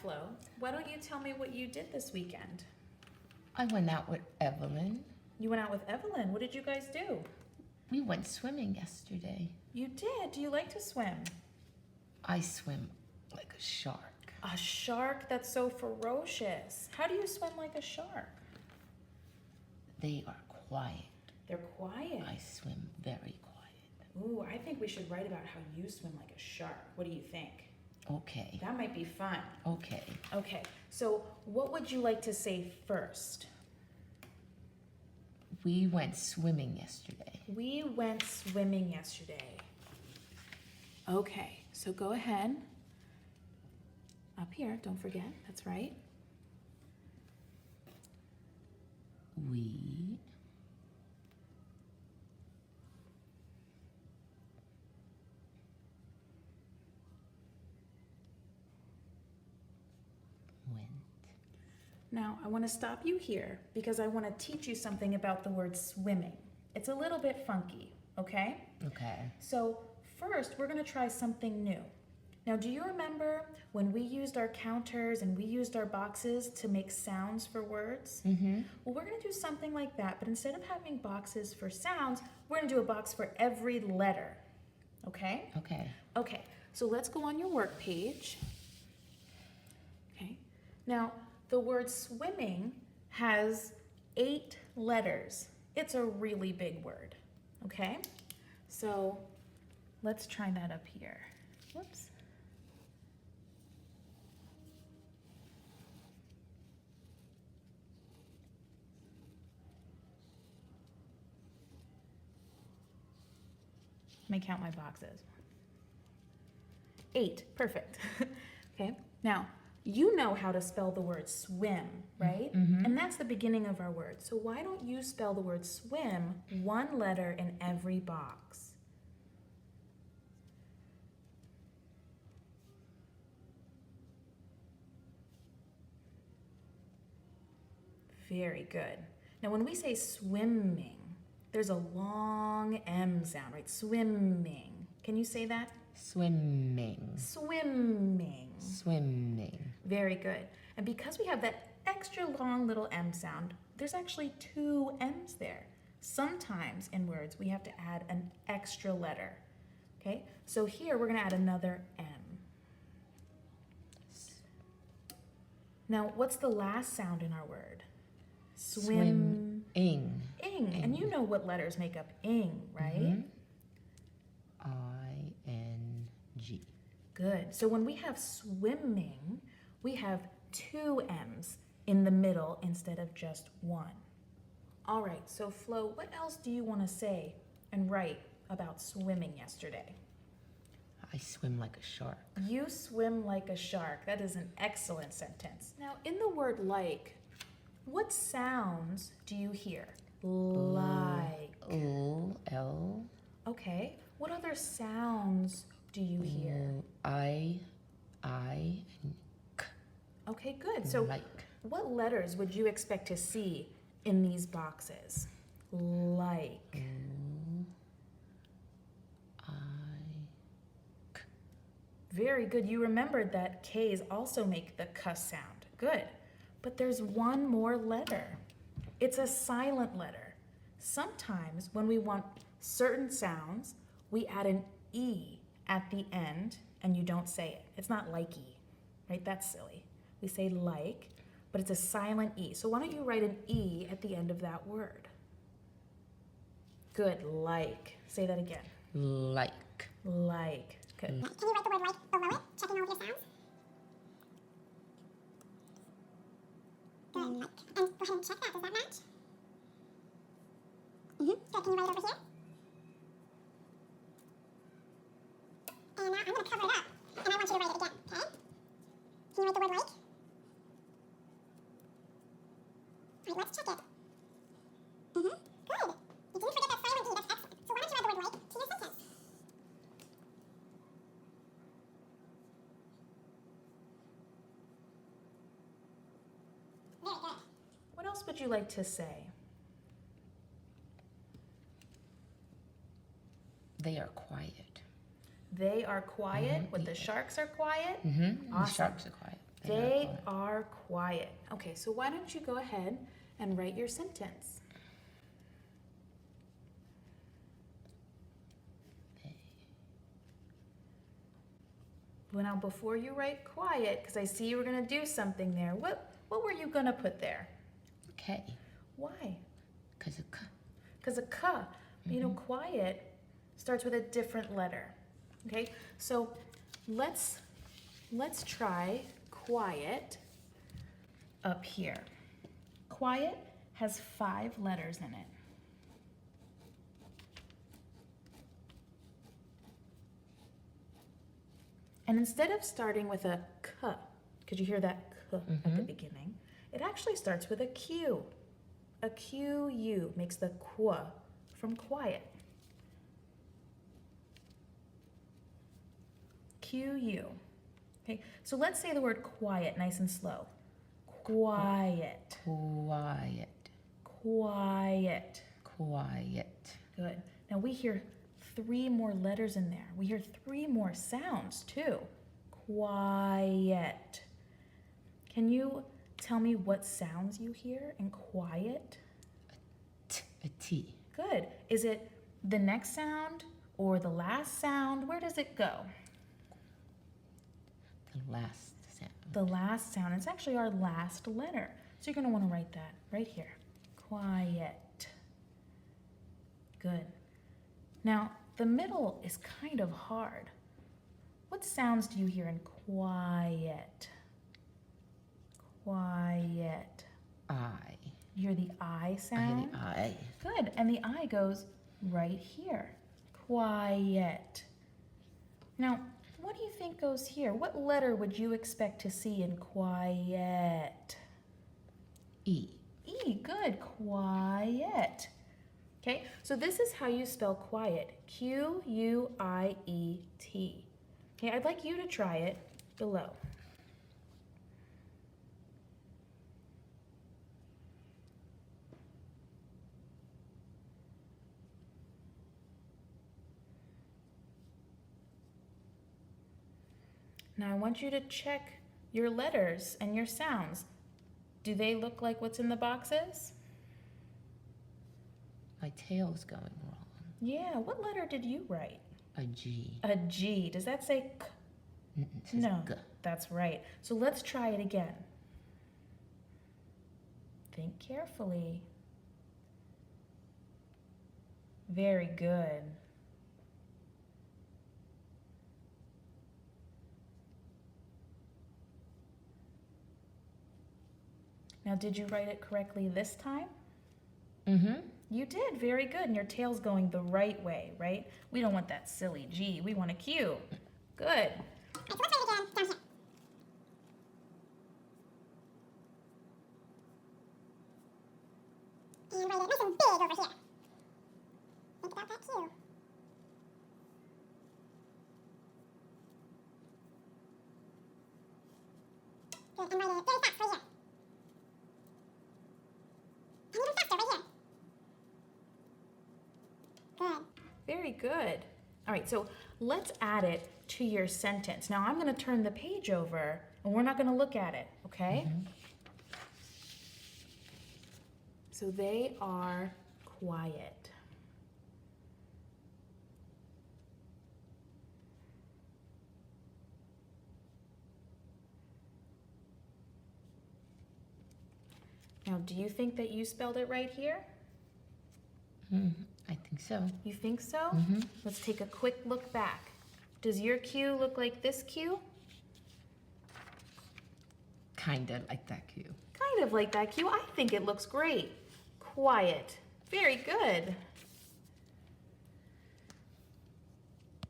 Flo. Why don't you tell me what you did this weekend? I went out with Evelyn. You went out with Evelyn. What did you guys do? We went swimming yesterday. You did? Do you like to swim? I swim like a shark. A shark? That's so ferocious. How do you swim like a shark? They are quiet. They're quiet. I swim very quiet. Ooh, I think we should write about how you swim like a shark. What do you think? Okay. That might be fun. Okay. Okay, so what would you like to say first? We went swimming yesterday. We went swimming yesterday. Okay, so go ahead. Up here, don't forget, that's right. We went. Now, I want to stop you here because I want to teach you something about the word swimming. It's a little bit funky, okay? Okay. So first, we're going to try something new. Now, do you remember when we used our counters and we used our boxes to make sounds for words? Mm-hmm. Well, we're going to do something like that, but instead of having boxes for sounds, we're going to do a box for every letter, okay? Okay. Okay, so let's go on your work page. Okay, now the word swimming has 8 letters. It's a really big word, okay? So let's try that up here. Whoops. Let me count my boxes. 8, perfect. Okay, now you know how to spell the word swim, right? Mm-hmm. And that's the beginning of our word. So why don't you spell the word swim 1 letter in every box? Very good. Now when we say swimming, there's a long M sound, right? Swimming. Can you say that? Swimming. Swimming. Swimming. Very good. And because we have that extra long little M sound, there's actually 2 M's there. Sometimes in words, we have to add an extra letter. Okay? So here we're going to add another M. Now, what's the last sound in our word? Swim. Ing. Ing. And you know what letters make up ing, right? I-N-G. Good. So when we have swimming, we have 2 M's in the middle instead of just 1. All right, so Flo, what else do you want to say and write about swimming yesterday? I swim like a shark. You swim like a shark. That is an excellent sentence. Now, in the word like, what sounds do you hear? Like. L. Okay. What other sounds do you hear? I, and K. Okay, good. So Like. what letters would you expect to see in these boxes? Like. K. Very good. You remembered that K's also make the K sound. Good. But there's one more letter. It's a silent letter. Sometimes when we want certain sounds, we add an E at the end and you don't say it. It's not likey, right? That's silly. We say like, but it's a silent E. So why don't you write an E at the end of that word? Good, like. Say that again. Like. Like. Good. Can you write the word like below it, checking all of your sounds? Good, like. And go ahead and check that. Does that match? Good. Can you write it over here? And now I'm going to cover it up. And I want you to write it again, okay? Can you write the word like? All right, let's check it. Good. You didn't forget that silent E. That's excellent. So why don't you add the word like to your sentence? Very good. What else would you like to say? They are quiet. They are quiet, but the sharks are quiet? Mm-hmm. The Awesome. sharks are quiet. They are quiet. Okay, so why don't you go ahead and write your sentence? Well, now before you write quiet, because I see you were going to do something there, what were you going to put there? K. Why? Because of K. Because a K, you know, quiet starts with a different letter. Okay, so let's try quiet up here. Quiet has 5 letters in it. And instead of starting with a K, could you hear that K at the beginning? It actually starts with a Q. A Q-U makes the Qu from quiet. Q-U. Okay, so let's say the word quiet nice and slow. Quiet. Quiet. Quiet. Quiet. Good. Now we hear 3 more letters in there. We hear 3 more sounds too. Quiet. Can you tell me what sounds you hear in quiet? A T. Good. Is it the next sound or the last sound? Where does it go? The last sound. The last sound. It's actually our last letter. So you're going to want to write that right here. Quiet. Good. Now, the middle is kind of hard. What sounds do you hear in quiet? Quiet. I. You hear the I I hear sound? the I. Good. And the I goes right here. Quiet. Now, what do you think goes here? What letter would you expect to see in quiet? E. E, good. Quiet. Okay, so this is how you spell quiet. Q-U-I-E-T. Okay, I'd like you to try it below. Now I want you to check your letters and your sounds. Do they look like what's in the boxes? My tail's going wrong. Yeah, what letter did you write? A G. A G. Does that say K? It says No, G. that's right. So let's try it again. Think carefully. Very good. Now, did you write it correctly this time? Mm-hmm. You did, very good. And your tail's going the right way, right? We don't want that silly G. We want a Q. Good. Alright, so let's write it again down here. And write it nice and big over here. Think about that Q. Good, and write it very fast right here. And even faster right here. Good. Very good. All right, so let's add it to your sentence. Now I'm going to turn the page over and we're not going to look at it, okay? So they are quiet. Now, do you think that you spelled it right here? I think so. You think so? Let's take a quick look back. Does your Q look like this Q? Kind of like that Q. Kind of like that Q. I think it looks great. Quiet. Very good.